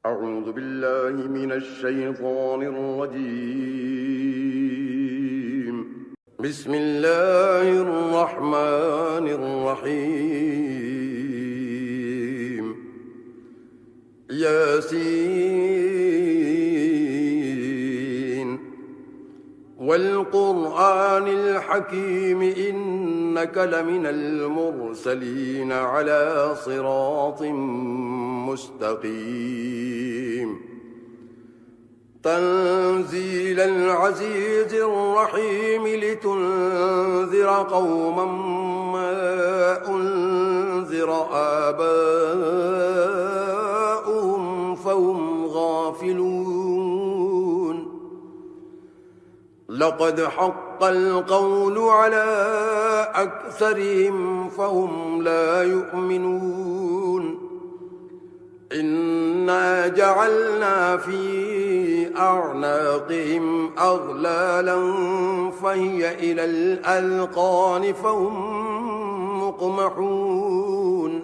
أعوذ بالله من الشيطان الرجيم. بسم الله الرحمن الرحيم. ياسين والقرآن الحكيم إنك لمن المرسلين على صراط مستقيم. تنزيل العزيز الرحيم لتنذر قوما ما أنذر آباؤهم فهم غافلون. لقد حق القول على أكثرهم فهم لا يؤمنون. إنا جعلنا في أعناقهم أغلالا فهي إلى الأذقان فهم مقمحون.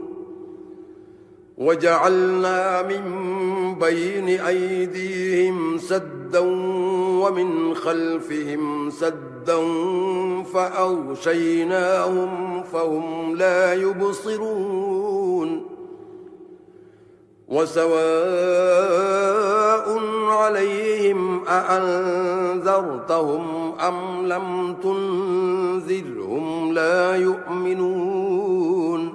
وجعلنا من بين أيديهم سدا ومن خلفهم سدا فأغشيناهم فهم لا يبصرون. وسواء عليهم أأنذرتهم أم لم تنذرهم لا يؤمنون.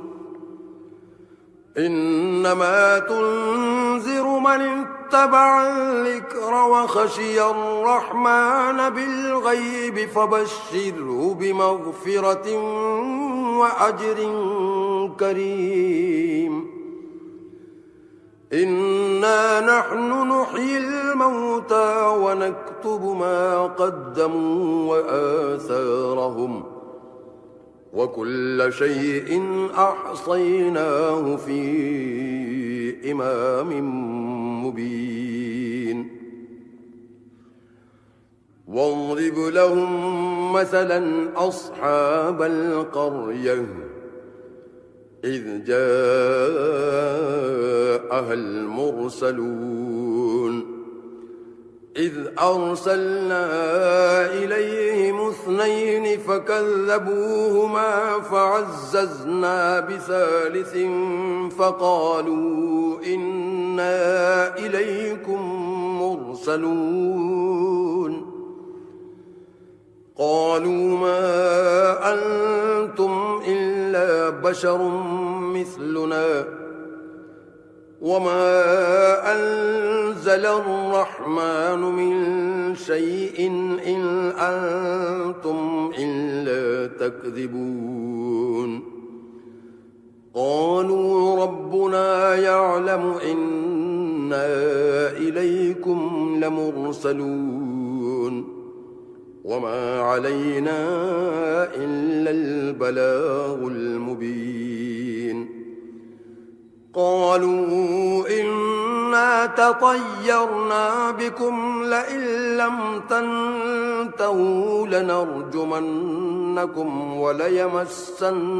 إنما تنذر من اتبع الذكر وخشي الرحمن بالغيب فبشره بمغفرة وأجر كريم. إنا نحن نحيي الموتى ونكتب ما قدموا وآثارهم وكل شيء أحصيناه في إمام مبين. واضرب لهم مثلا أصحاب القرية إذ جاءها المرسلون. إذ أرسلنا إليهم 2 فكذبوهما فعززنا بثالث فقالوا إنا إليكم مرسلون. قالوا ما أنتم إلا بشر مثلنا وما أنزل الرحمن من شيء إن أنتم إلا تكذبون. قالوا ربنا يعلم إنا إليكم لمرسلون وما علينا إلا البلاغ المبين. قالوا إنا تطيرنا بكم لئن لم تنتهوا لنرجمنكم وليمسنكم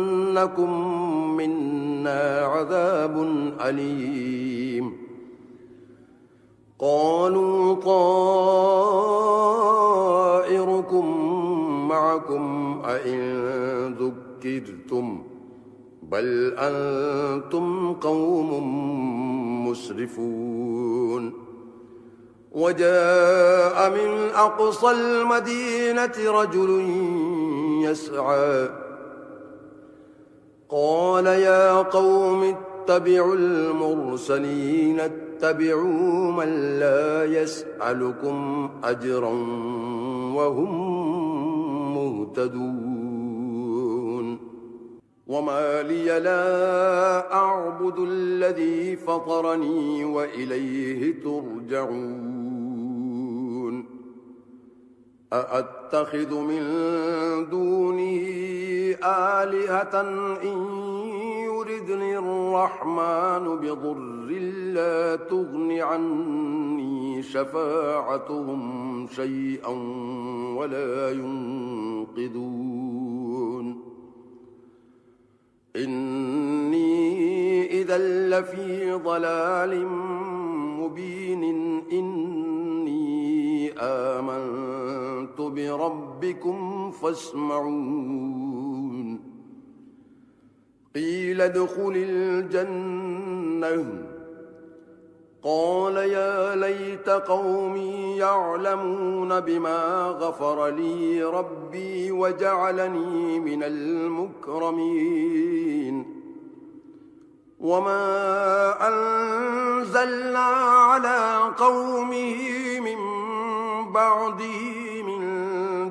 منا عذاب أليم. قالوا طائركم معكم أئن ذكرتم بل أنتم قوم مسرفون. وجاء من أقصى المدينة رجل يسعى قال يا قوم اتبعوا المرسلين اتبعوا من لا يسألكم أجرا وهم مهتدون. وما لي لا أعبد الذي فطرني وإليه ترجعون. أأتخذ من دونه آلهة إن يردني الرحمن بضر لا تغن عني شفاعتهم شيئا ولا ينقذون. إني إذا لفي ضلال مبين إني آمنت بربكم فاسمعون قيل ادخل الجنة قال يا ليت قومي يعلمون بما غفر لي ربي وجعلني من المكرمين وما أنزلنا على قومه من بعده من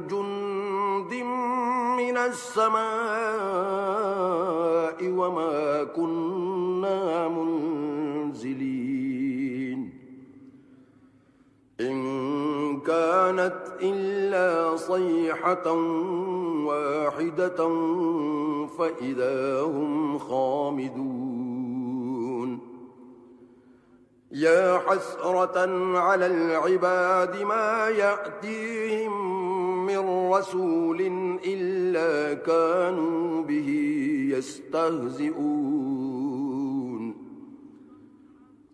جند من السماء وما كنا منزلين إن كانت إلا صيحة واحدة فإذا هم خامدون يا حسرة على العباد ما يأتيهم من رسول إلا كانوا به يستهزئون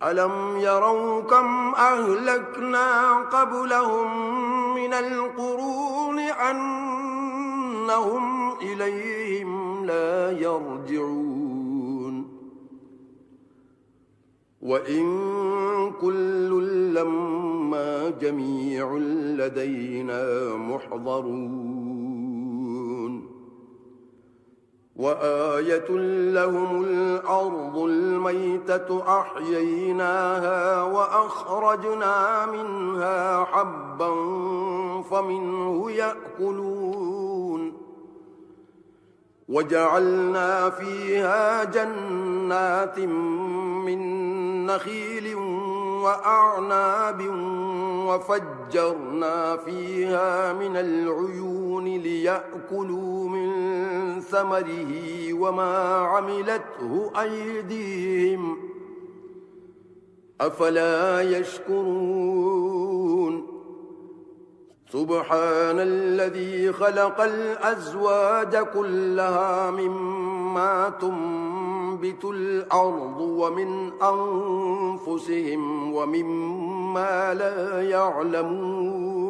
ألم يروا كم أهلكنا قبلهم من القرون أنهم إليهم لا يرجعون وإن كل لما جميع لدينا محضرون وآية لهم الأرض الميتة أحييناها وأخرجنا منها حبا فمنه يأكلون وجعلنا فيها جنات من نخيل وأعناب وفجرنا فيها من العيون ليأكلوا من ثمره وما عملته أيديهم أفلا يشكرون سبحان الذي خلق الأزواج كلها مما تنبت الأرض ومن أنفسهم ومما لا يعلمون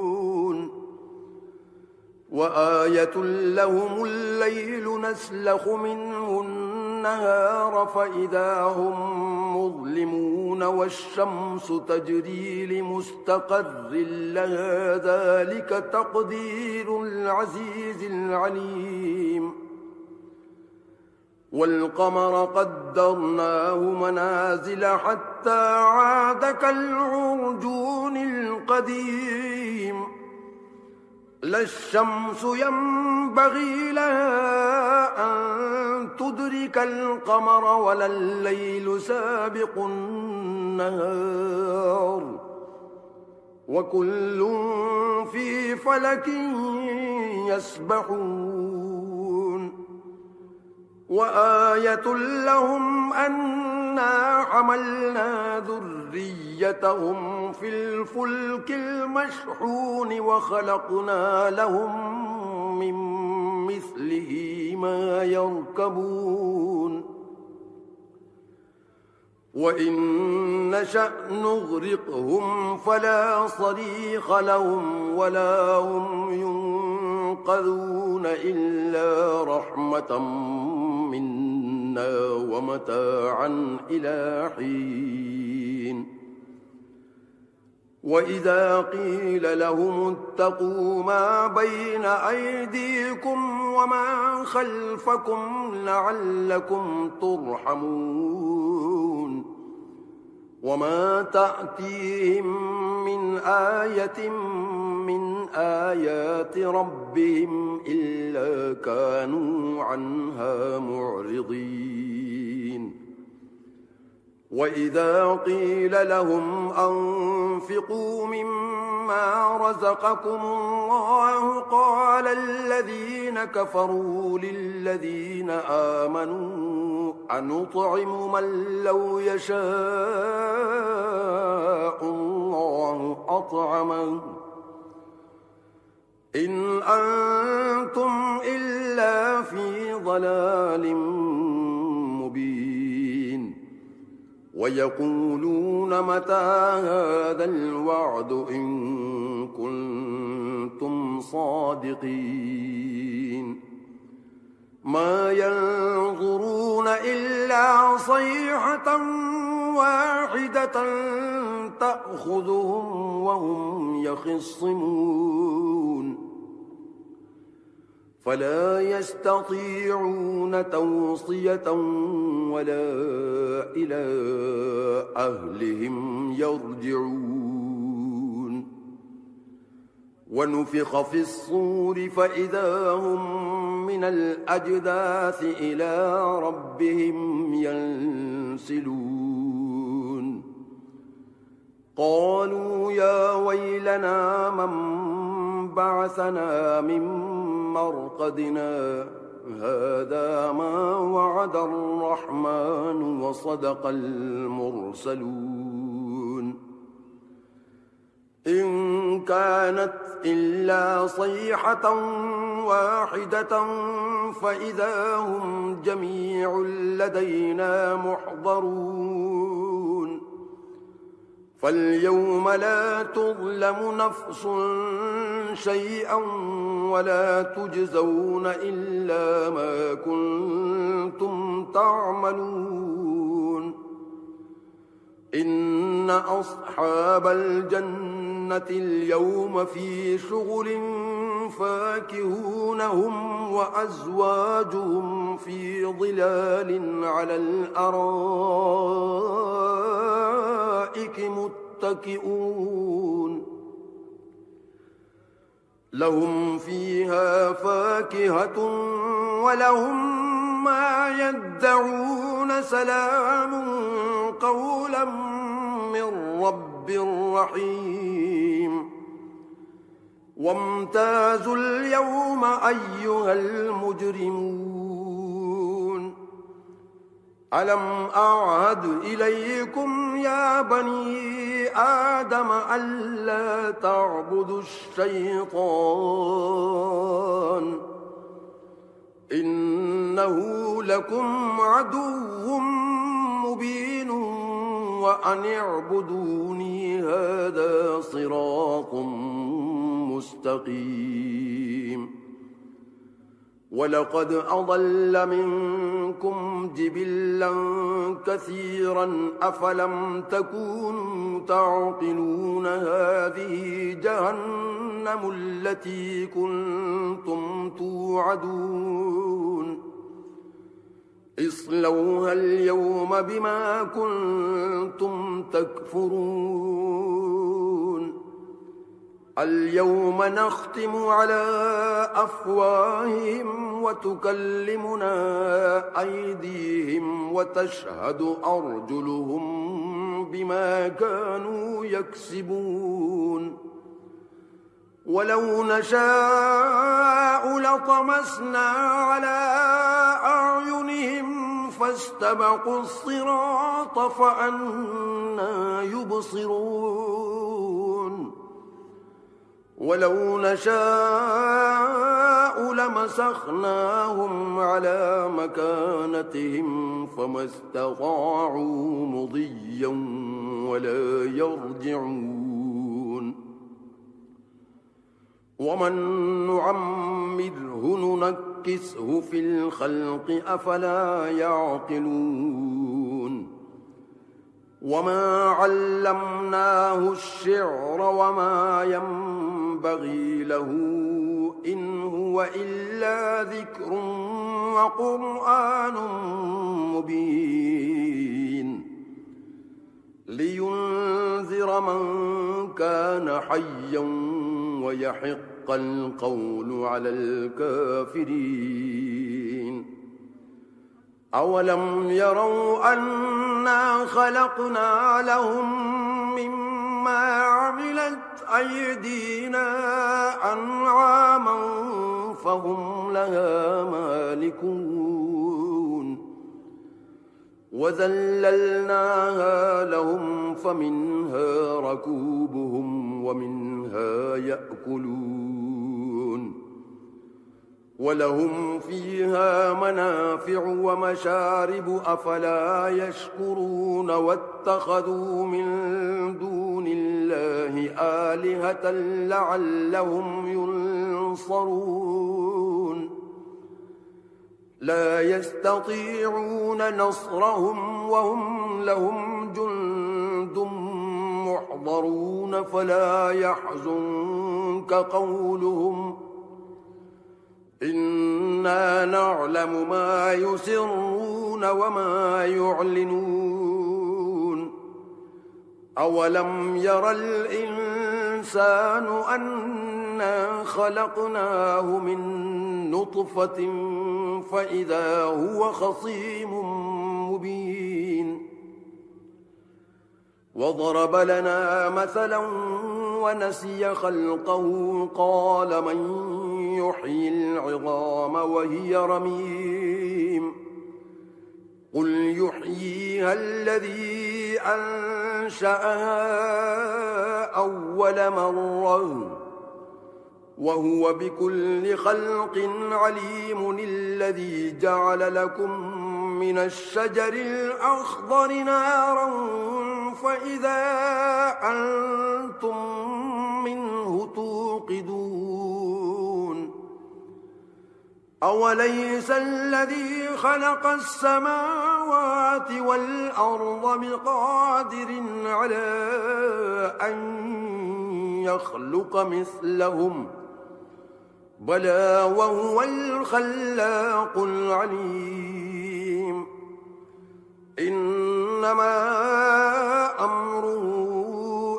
وآية لهم الليل نسلخ منه النهار فإذا هم مظلمون والشمس تجري لمستقر لها ذلك تقدير العزيز العليم والقمر قدرناه منازل حتى عاد كالعرجون القديم لا الشمس ينبغي لها أن تدرك القمر ولا الليل سابق النهار وكل في فلك يسبحون وآية لهم أنا حملنا ذريتهم في الفلك المشحون وخلقنا لهم من مثله ما يركبون وإن نشأ نغرقهم فلا صريخ لهم ولا هم ينقذون إلا رحمة منا ومتاعا إلى حين وإذا قيل لهم اتقوا ما بين أيديكم وما خلفكم لعلكم ترحمون وما تأتيهم من آية من آيات ربهم إلا كانوا عنها معرضين وإذا قيل لهم أنفقوا مما رزقكم الله قال الذين كفروا للذين آمنوا أنطعم من لو يشاء الله أطعمه إن أنتم إلا في ضلال مبين ويقولون متى هذا الوعد إن كنتم صادقين ما ينظرون إلا صيحة واحدة تأخذهم وهم يخصمون فلا يستطيعون توصية ولا إلى أهلهم يرجعون ونفخ في الصور فإذا هم من الأجداث إلى ربهم ينسلون قالوا يا ويلنا من بعثنا من مرقدنا هذا ما وعد الرحمن وصدق المرسلون إن كانت إلا صيحة واحدة فإذا هم جميع لدينا محضرون فاليوم لا تظلم نفس شيئا ولا تجزون إلا ما كنتم تعملون إن أصحاب الجنة اليوم في شغل فاكهون هم وأزواجهم في ظلال على الأرائك متكئون لهم فيها فاكهة ولهم ما يدعون سلام قولا من رب رحيم وامتازوا اليوم أيها المجرمون ألم أعهد إليكم يا بني آدم ألا تعبدوا الشيطان إنه لكم عدو مبين وأن اعبدوني هذا صراط مستقيم ولقد أضل منكم جبلا كثيرا أفلم تكونوا تعقلون هذه جهنم التي كنتم توعدون اصلوها اليوم بما كنتم تكفرون اليوم نختم على أفواههم وتكلمنا أيديهم وتشهد أرجلهم بما كانوا يكسبون ولو نشاء لطمسنا على أعينهم فاستبقوا الصراط فأنى يبصرون ولو نشاء لمسخناهم على مكانتهم فما استطاعوا مضيا ولا يرجعون ومن نعمره ننكسه في الخلق أفلا يعقلون وما علمناه الشعر وما ينبغي له إن هو إلا ذكر وقرآن مبين لينذر من كان حيا ويحق القول على الكافرين أولم يروا أنا خلقنا لهم مما عملت أيدينا أنعاما فهم لها مالكون وذللناها لهم فمنها ركوبهم ومنها يأكلون ولهم فيها منافع ومشارب أفلا يشكرون واتخذوا من دون الله آلهة لعلهم ينصرون لا يستطيعون نصرهم وهم لهم جند محضرون فلا يحزنك قولهم إنا نعلم ما يسرون وما يعلنون أولم ير الإنسان أنا خلقناه من نطفة فإذا هو خصيم مبين وضرب لنا مثلا ونسي خلقه قال من يحيي العظام وهي رميم قل يحييها الذي أنشأها أول مرة وهو بكل خلق عليم الذي جعل لكم من الشجر الأخضر نارا فإذا أنتم منه توقدون أوليس الذي خلق السماوات والأرض بقادر على أن يخلق مثلهم بلى وهو الخلاق العليم إنما أمره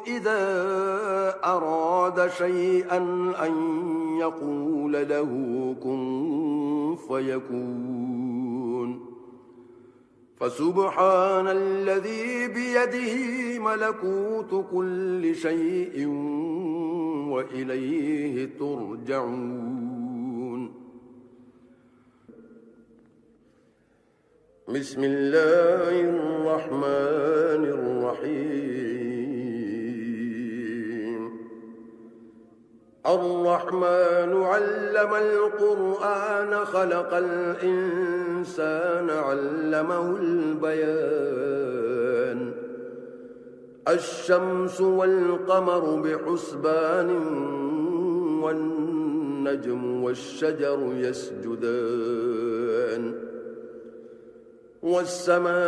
إذا أراد شيئا أن يقول له كن فيكون فسبحان الذي بيده ملكوت كل شيء وإليه ترجعون بسم الله الرحمن الرحيم الرحمن علم القرآن خلق الإنسان علمه البيان الشمس والقمر بحسبان والنجم والشجر يسجدان والسماء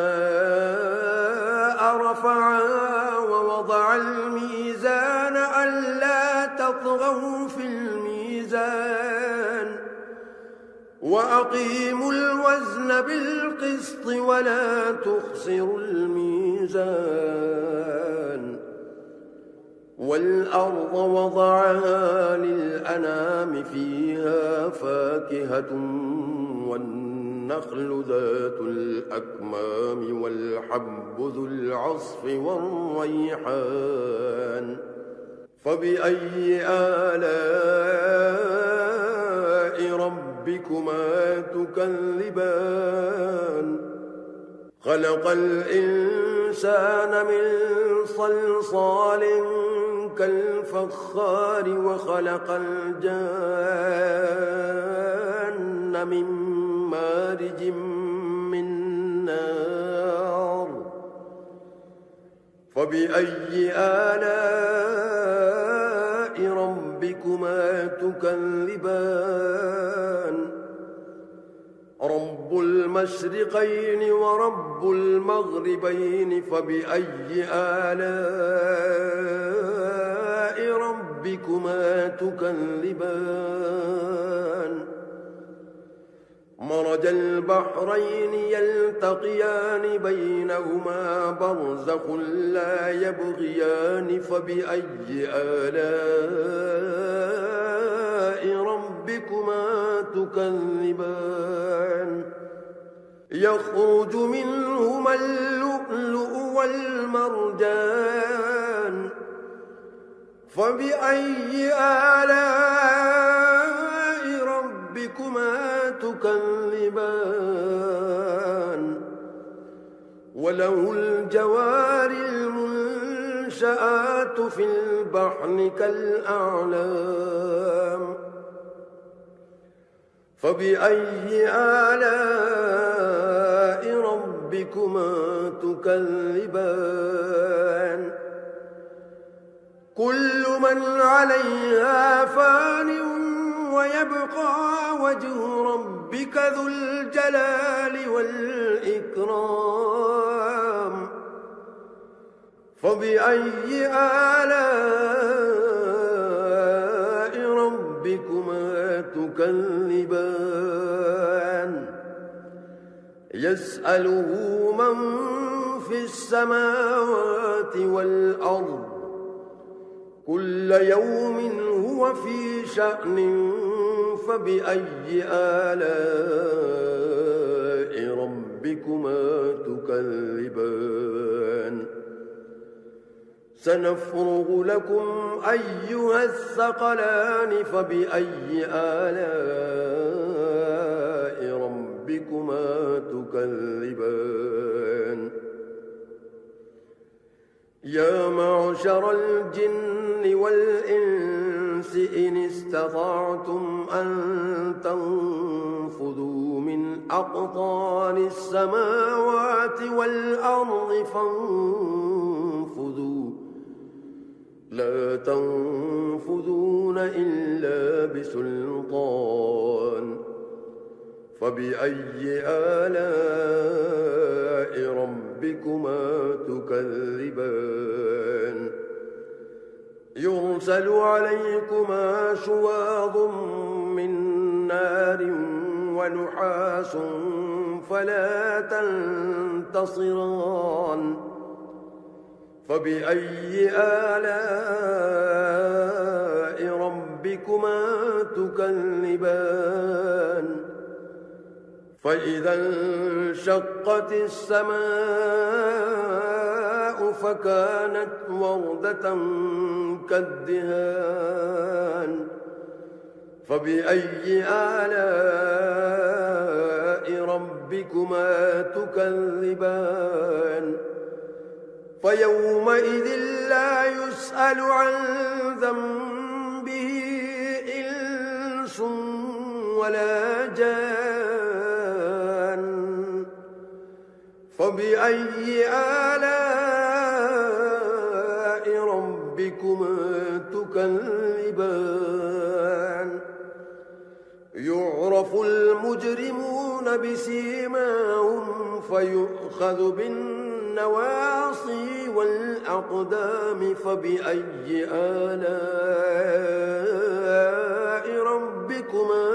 رفعها ووضع الميزان ألا تطغوا في الميزان وأقيموا الوزن بالقسط ولا تخسروا الميزان والأرض وضعها للأنام فيها فاكهة والنخل ذات الأكمام والحب ذو العصف والريحان فبأي آلاء ربكما تكذبان خلق الإنسان من صلصال كالفخار وخلق الجان من مارج من نار فبأي آلاء ربكما تكذبان رب المشرقين ورب المغربين فبأي آلاء ربكما تكذبان مرج البحرين يلتقيان بينهما برزخ لا يبغيان فبأي آلاء ربكما تكذبان يخرج منهما اللؤلؤ والمرجان فبأي آلاء ربكما تكذبان وله الجوار المنشآت في البحر كالأعلام فبأي آلاء ربكما تكذبان كل من عليها فان ويبقى وجه ربك ذو الجلال والإكرام فبأي آلاء ربكما تكذبان يسأله من في السماوات والأرض كل يوم هو في شأن فبأي آلاء ربكما تكذبان سنفرغ لكم أيها الثقلان فبأي آلاء ربكما تكذبان يا معشر الجن والإنس إن استطعتم أن تنفذوا من أقطار السماوات والأرض فانفذوا لا تنفذون إلا بسلطان فبأي آلاء ربكما تكذبان يرسل عليكما شواظ من نار ونحاس فلا تنتصران فبأي آلاء ربكما تكذبان فإذا انشقت السماء فكانت وردة كالدهان فبأي آلاء ربكما تكذبان فيومئذ لا يسأل عن ذنبه إنس ولا جان فبأي آلاء ربكما تكذبان يعرف المجرمون بسيماهم فيؤخذ بالنواصي والأقدام فبأي آلاء ربكما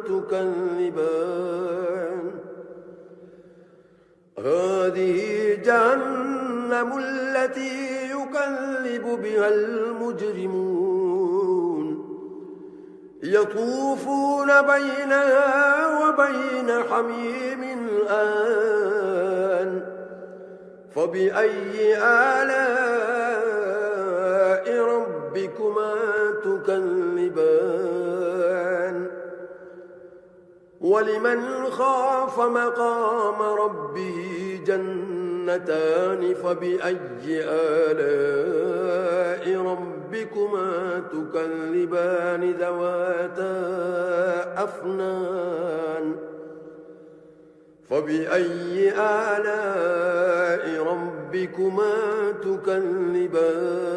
تكذبان هذه جهنم التي يكذب بها المجرمون يطوفون بينها وبين حميم آن فبأي آلاء ربكما تكذبان ولمن خاف مقام ربه جنتان فبأي آلاء ربكما تكذبان ذواتا أفنان فبأي آلاء ربكما تكذبان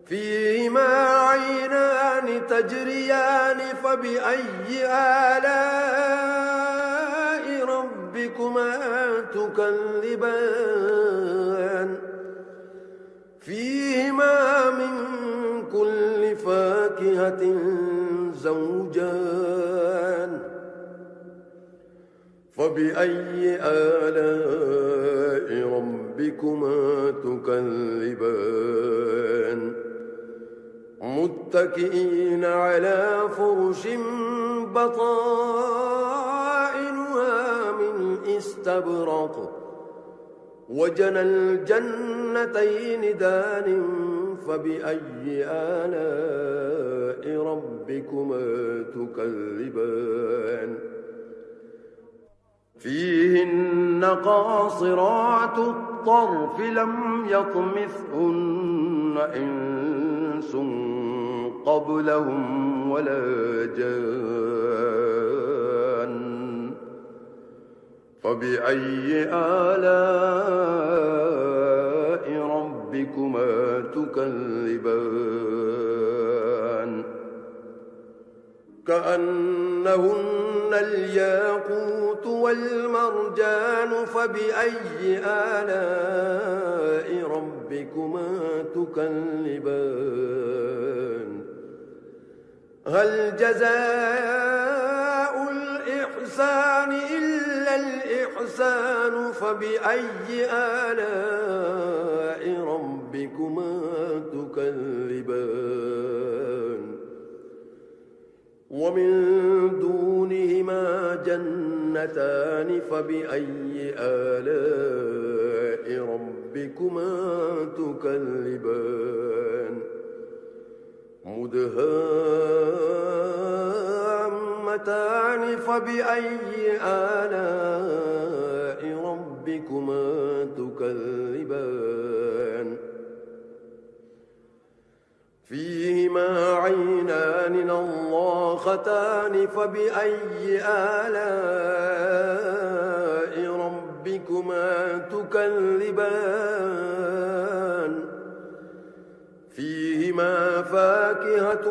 فيهما عينان تجريان فبأي آلاء ربكما تكذبان فيهما من كل فاكهة زوجان فبأي آلاء ربكما تكذبان متكئين على فرش بطائنها من استبرق وجنى الجنتين دان فبأي آلاء ربكما تكذبان فيهن قاصرات الطرف لم يطمثهن إنس قبلهم ولا جان فبأي آلاء ربكما تكذبان كأنهن الياقوت والمرجان فبأي آلاء ربكما تكذبان هل جزاء الإحسان إلا الإحسان فبأي آلاء ربكما تكذبان ومن دونهما جنتان فبأي آلاء ربكما تكذبان مدهامتان فبأي آلاء ربكما تكذبان فيهما عينان نضاختان فبأي آلاء ربكما تكذبان فيهما فاكهة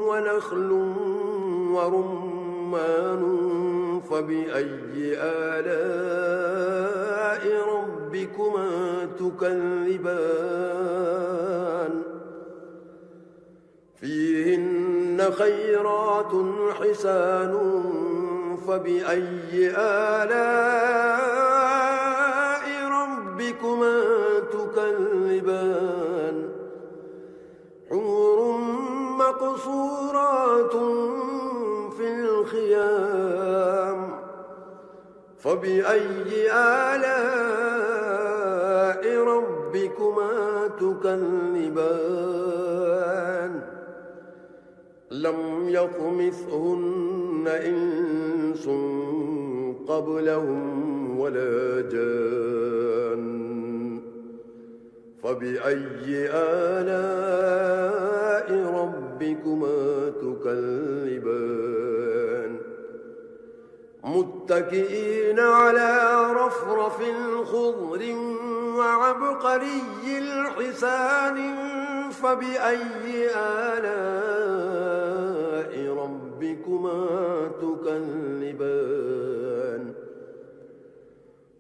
ونخل ورمان فبأي آلاء ربكما تكذبان فيهن خيرات حسان فبأي آلاء ربكما تكذبان حور مقصورات في الخيام فبأي آلاء ربكما تكذبان لم يطمثهن إنس قبلهم ولا جان فبأي آلاء ربكما تكذبان متكئين على رفرف خضر وعبقري الحسان فبأي آلاء ربكما تكذبان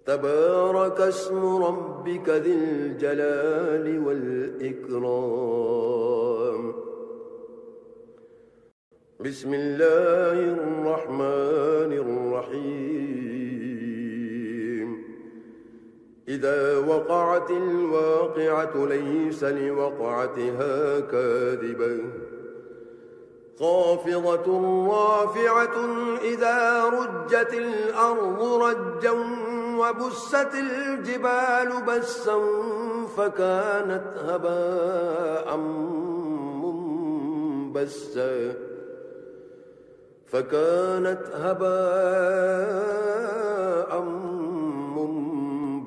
تبارك اسم ربك ذي الجلال والإكرام بسم الله الرحمن الرحيم إذا وقعت الواقعة ليس لوقعتها كاذبة خافضة رافعة إذا رجت الأرض رجا وبست الجبال بسا فكانت هباء منبسا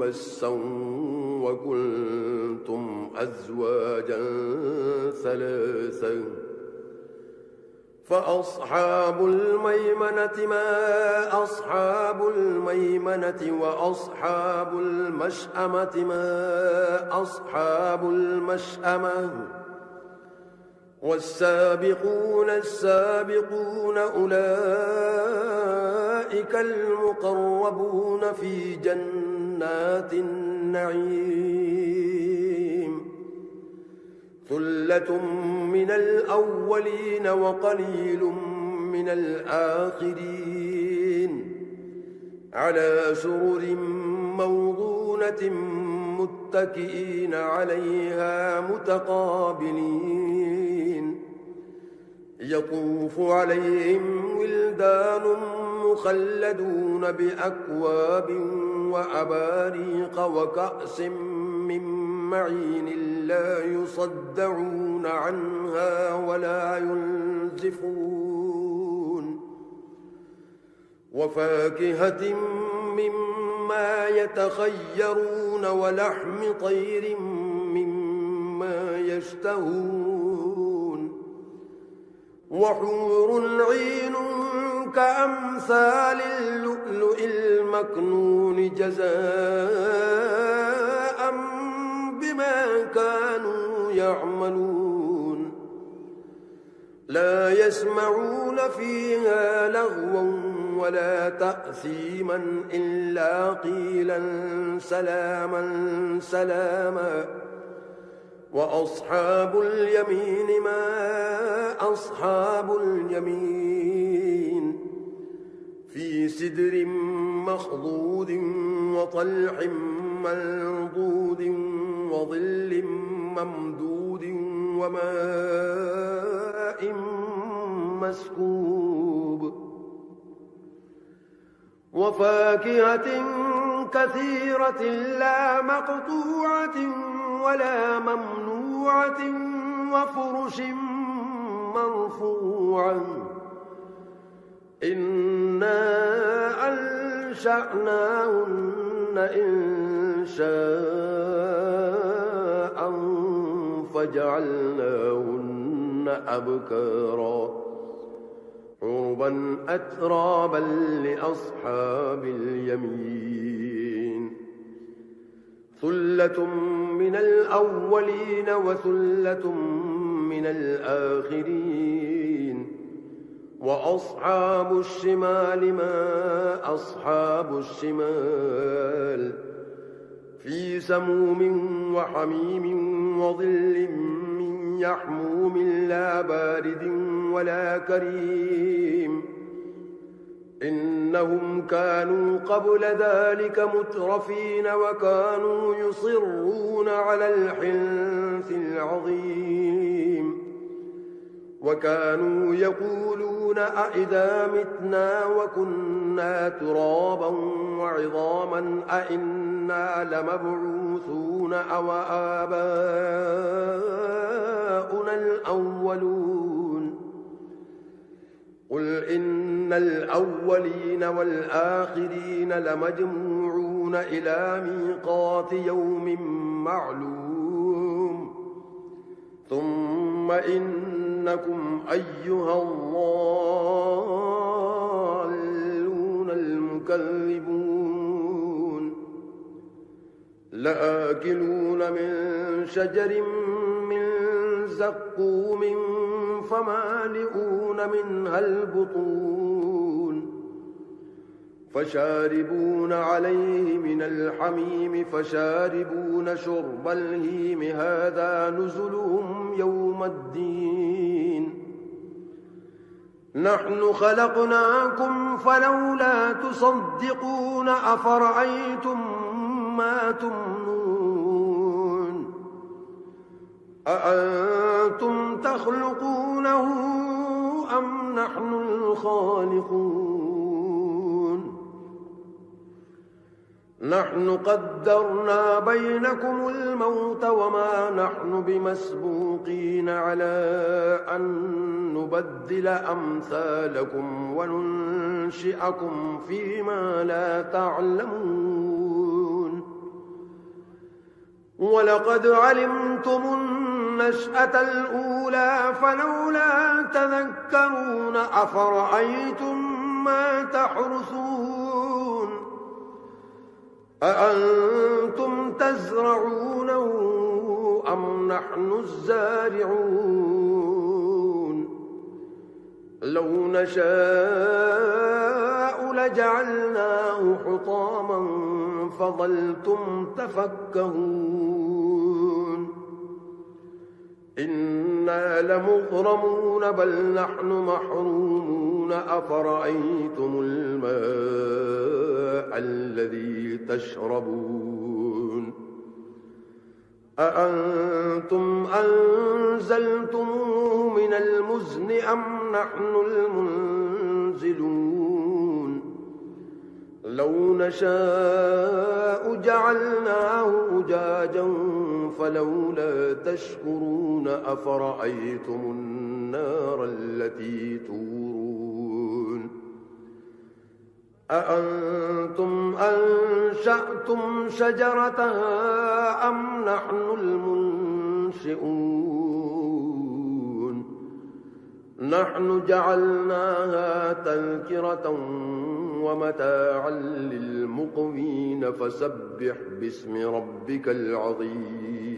منبسا وكنتم أزواجا ثلاثا فأصحاب الميمنة ما أصحاب الميمنة وأصحاب المشأمة ما أصحاب المشأمة والسابقون السابقون أولئك المقربون في جنات النعيم ثلة من الأولين وقليل من الآخرين على سرر موضونة متكئين عليها متقابلين يطوف عليهم ولدان مخلدون بأكواب وأباريق وكأس من معين لا يصدعون عنها ولا ينزفون وفاكهة مما يتخيرون ولحم طير مما يشتهون وحور عين كأمثال اللؤلؤ المكنون جزاء بما كانوا يعملون لا يسمعون فيها لغوا ولا تأثيما إلا قيلا سلاما سلاما وأصحاب اليمين ما أصحاب اليمين في سدر مخضود وطلح منضود وظل ممدود وماء مسكوب وفاكهة كثيرة لا مقطوعة ولا ممنوعة وفرش مرفوعة إنا أنشأناهن إنشاء فجعلناهن أبكارا عربا أترابا لأصحاب اليمين ثلة من الأولين وثلة من الآخرين وأصحاب الشمال ما أصحاب الشمال في سموم وحميم وظل من يحموم لا بارد ولا كريم إنهم كانوا قبل ذلك مترفين وكانوا يصرون على الحنث العظيم وكانوا يقولون أئذا متنا وكنا ترابا وعظاما أئنا لمبعوثون أو آباؤنا الأولون قل إن الأولين والآخرين لمجموعون إلى ميقات يوم معلوم ثم إنكم أيها الضالون المكذبون لآكلون من شجر من زقوم فمالئون منها البطون فشاربون عليه من الحميم فشاربون شرب الهيم هذا نزلهم يوم الدين نحن خلقناكم فلولا تصدقون أفرأيتم ما تمنون أأنتم تخلقونه أم نحن الخالقون نحن قدرنا بينكم الموت وما نحن بمسبوقين على أن نبدل أمثالكم وننشئكم فيما لا تعلمون ولقد علمتم النشأة الأولى فلولا تذكرون أفرأيتم ما تحرثون أأنتم تزرعونه أم نحن الزارعون لو نشاء لجعلناه حطاما فظلتم تفكهون إنا لمغرمون بل نحن محرومون أفرأيتم الماء الذي تشربون أأنتم أنزلتموه من المزن أم نحن المنزلون لو نشاء جعلناه أجاجا فلولا تشكرون أفرأيتم النار التي تورون أأنتم أنشأتم شجرتها أم نحن المنشئون نحن جعلناها تذكرة ومتاعا للمقوين فسبح باسم ربك العظيم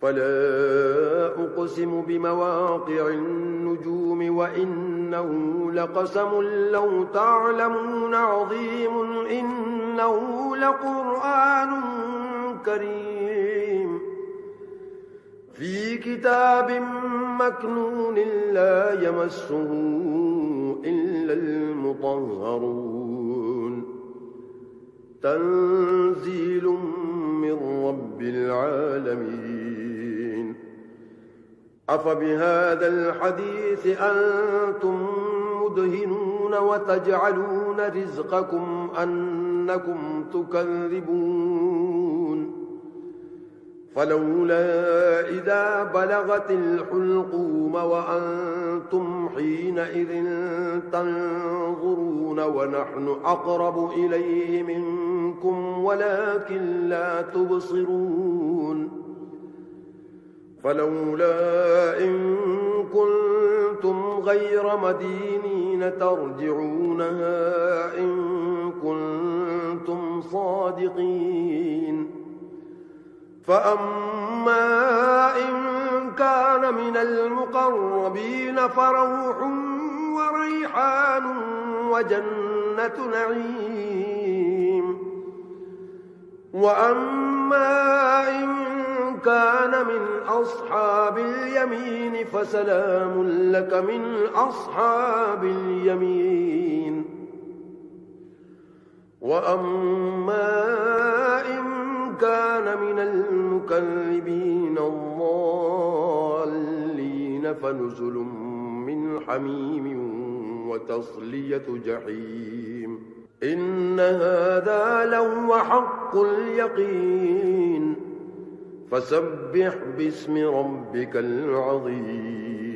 فلا أقسم بمواقع النجوم وإنه لقسم لو تعلمون عظيم إنه لقرآن كريم في كتاب مكنون لا يمسه إلا المطهرون تنزيل من رب العالمين أفبهذا الحديث أنتم مدهنون وتجعلون رزقكم أنكم تكذبون فلولا إذا بلغت الحلقوم وأنتم حينئذ تنظرون ونحن أقرب إليه منكم ولكن لا تبصرون فلولا إن كنتم غير مدينين ترجعونها إن كنتم صادقين فأما إن كان من المقربين فروح وريحان وجنة نعيم وأما إن كان من أصحاب اليمين فسلام لك من أصحاب اليمين وأما إن كان من المكذبين الضالين فنزل من حميم وتصلية جحيم إن هذا لهو حق اليقين فسبح باسم ربك العظيم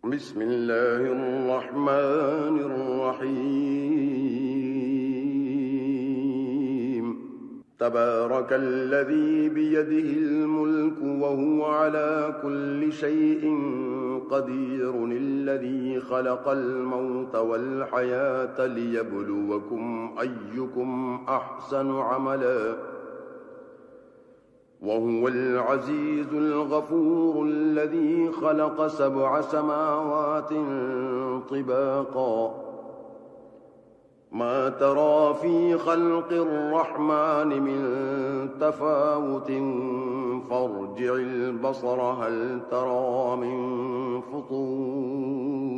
بسم الله الرحمن الرحيم تبارك الذي بيده الملك وهو على كل شيء قدير الذي خلق الموت والحياة ليبلوكم أيكم أحسن عملا وهو العزيز الغفور الذي خلق 7 سماوات طباقا ما ترى في خلق الرحمن من تفاوت فارجع البصر هل ترى من فطور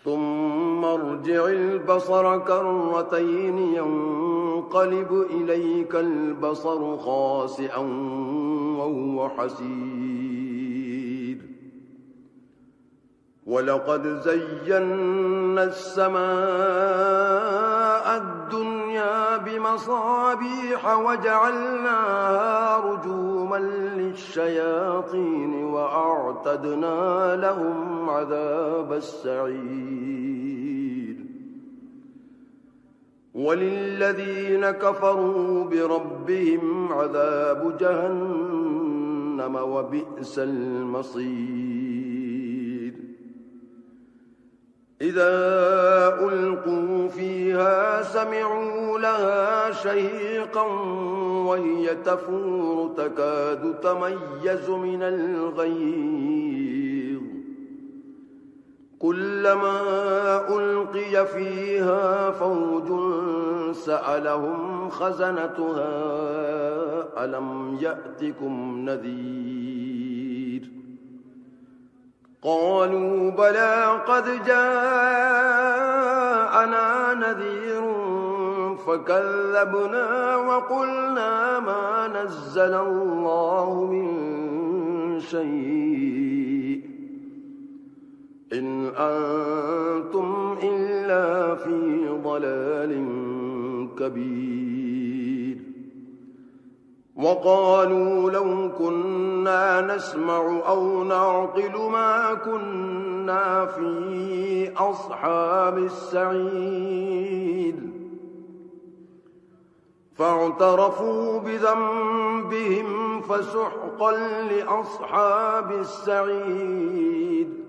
ثم ارجع البصر كرتين ينقلب إليك البصر خاسئا وهو حسير ولقد زينا السماء الدنيا بمصابيح وجعلناها رجوما للشياطين وأعتدنا لهم عذاب السعير وللذين كفروا بربهم عذاب جهنم وبئس المصير إذا ألقوا فيها سمعوا لها شهيقا وهي تفور تكاد تميز من الغيظ كلما ألقي فيها فوج سألهم خزنتها ألم يأتكم نذير قالوا بلى قد جاءنا نذير فكذبنا وقلنا ما نزل الله من شيء إن أنتم إلا في ضلال كبير وقالوا لو كنا نسمع أو نعقل ما كنا في أصحاب السعيد فاعترفوا بذنبهم فسحقا لأصحاب السعيد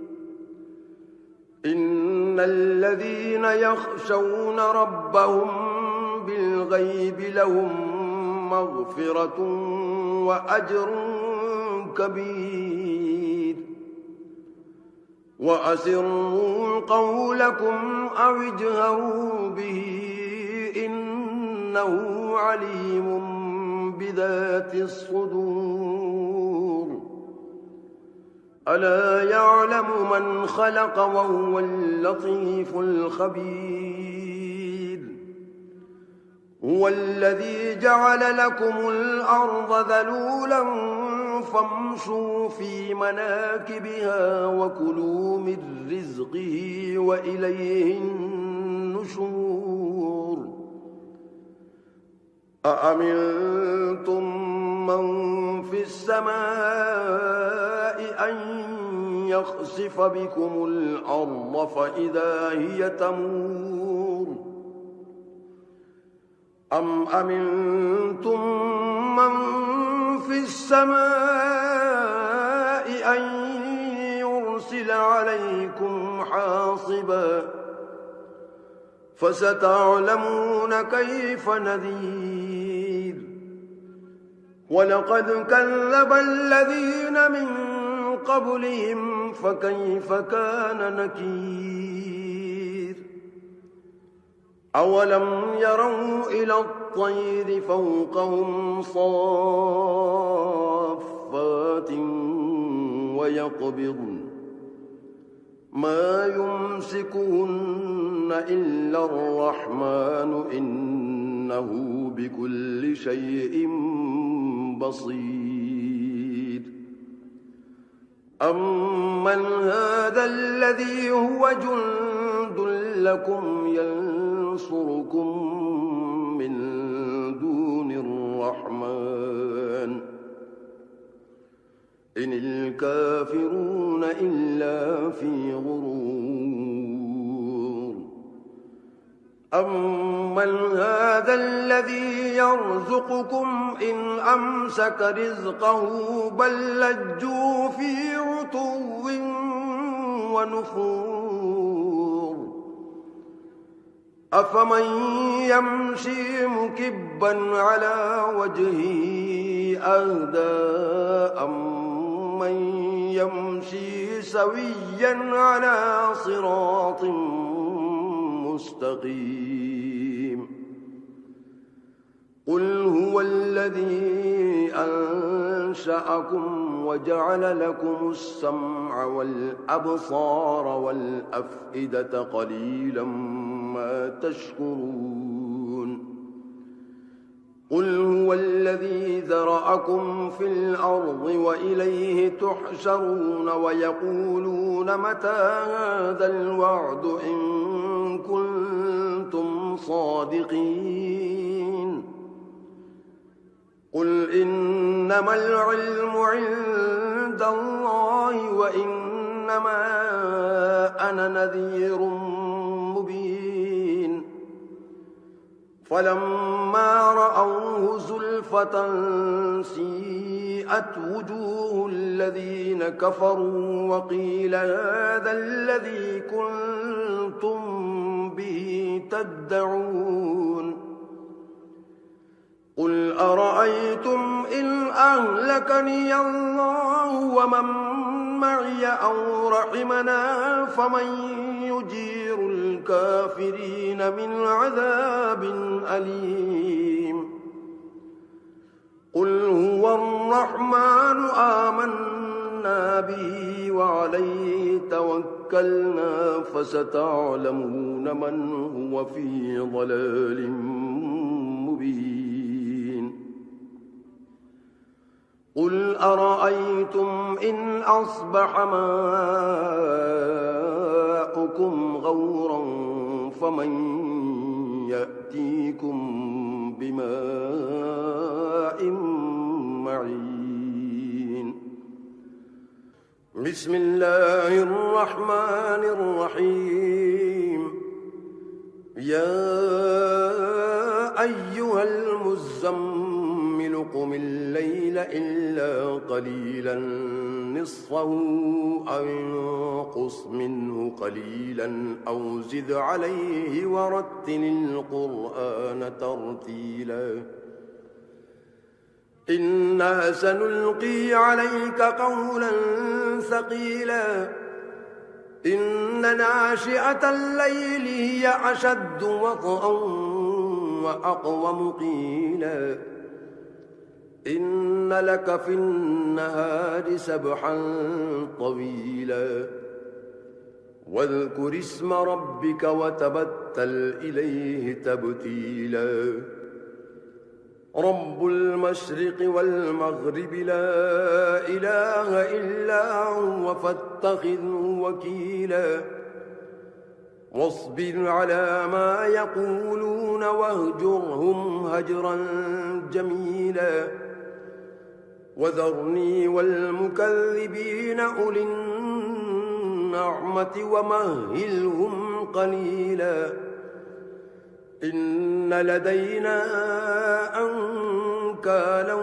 إن الذين يخشون ربهم بالغيب لهم مغفرة وأجر كبير وأسروا قولكم أو اجهروا به إنه عليم بذات الصدور ألا يعلم من خلق وهو اللطيف الخبير هو الذي جعل لكم الأرض ذلولا فامشوا في مناكبها وكلوا من رزقه وإليه النشور أأمنتم من في السماء أن يخسف بكم الأرض فإذا هي تمور أم أمنتم من في السماء أن يرسل عليكم حاصبا فستعلمون كيف نذير ولقد كذب الذين من قبلهم فكيف كان نكير أولم يروا إلى الطير فوقهم صافات ويقبضن ما يمسكهن إلا الرحمن إنه بكل شيء بصير أمن هذا الذي هو جند لكم ينصركم من دون الرحمن إن الكافرون إلا في غرور أمن هذا الذي يرزقكم إن أمسك رزقه بل لجوا في عتو ونفور أفمن يمشي مكبا على وجهه أهدى أمن يمشي سويا على صراط مستقيم قل هو الذي أنشأكم وجعل لكم السمع والأبصار والأفئدة قليلا ما تشكرون قل هو الذي ذرأكم في الأرض وإليه تحشرون ويقولون متى هذا الوعد إن كنتم صادقين قل إنما العلم عند الله وإنما أنا نذير مبين فلما رأوه زلفة سيئت وجوه الذين كفروا وقيل هذا الذي كنتم به تدعون قل أرأيتم إن أهلكني الله ومن معي أو رحمنا فمن يجير الكافرين من عذاب أليم قل هو الرحمن آمنا به وعليه توكلنا فستعلمون من هو في ضلال مبين قل أرأيتم إن أصبح ماؤكم غورا فمن يأتيكم بماء بسم الله الرحمن الرحيم يا أيها المزمل قم الليل إلا قليلا نصفه أو انقص منه قليلا أو زد عليه ورتل القرآن ترتيلا إنا سنلقي عليك قولا ثقيلا إن ناشئة الليل هي أشد وطئا وأقوم قيلا إن لك في النهار سبحا طويلا واذكر اسم ربك وتبتل إليه تبتيلا رب المشرق والمغرب لا إله إلا هو فاتخذه وكيلا واصبر على ما يقولون واهجرهم هجرا جميلا وذرني والمكذبين أولي النعمة ومهلهم قليلا إن لدينا أنكالا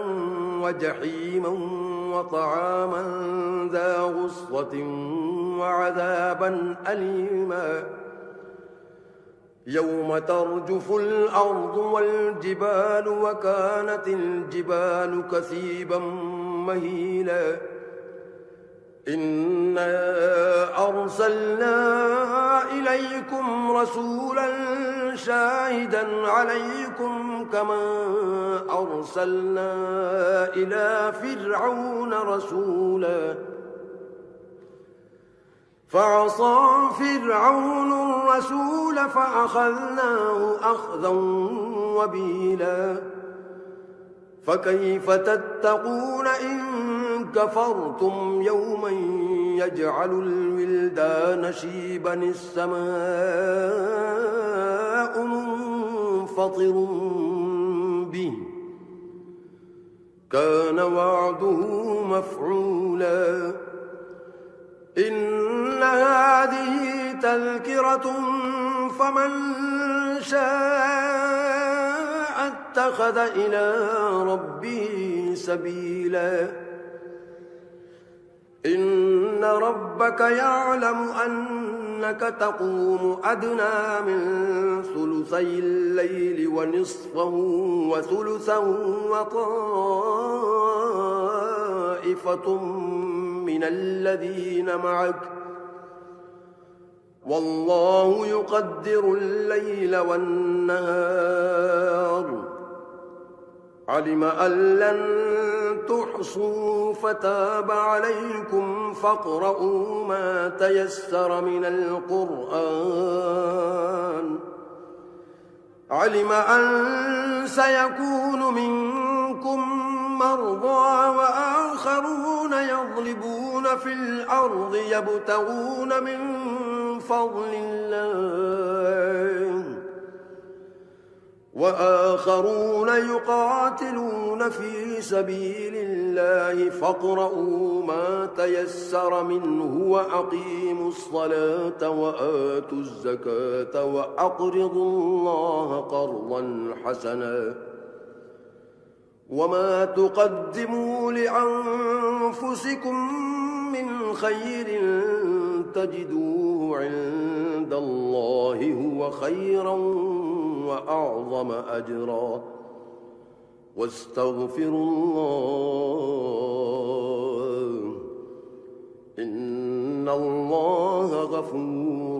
وجحيما وطعاما ذا غصة وعذابا أليما يوم ترجف الأرض والجبال وكانت الجبال كثيبا مهيلا إنا أرسلنا إليكم رسولا شاهدا عليكم كما أرسلنا إلى فرعون رسولا فعصى فرعون الرسول فأخذناه أخذا وبيلا فكيف تتقون إن كفرتم يوما يجعل الولدان شيبا السماء منفطر به كان وعده مفعولا إن هذه تذكرة فمن شاء اتخذ إلى ربه سبيلا إن ربك يعلم أنك تقوم أدنى من ثلثي الليل ونصفه وثلثه وطائفة من الذين معك والله يقدر الليل والنهار علم أن لن تحصوا فتاب عليكم فاقرؤوا ما تيسر من القرآن علم أن سيكون منكم مرضى وآخرون يضربون في الأرض يبتغون من فضل الله وآخرون يقاتلون في سبيل الله فاقرؤوا ما تيسر منه وأقيموا الصلاة وآتوا الزكاة وأقرضوا الله قرضا حسنا وما تقدموا لأنفسكم من خير تجدوه عند الله هو خيرا وأعظم أجرا واستغفروا الله إن الله غفور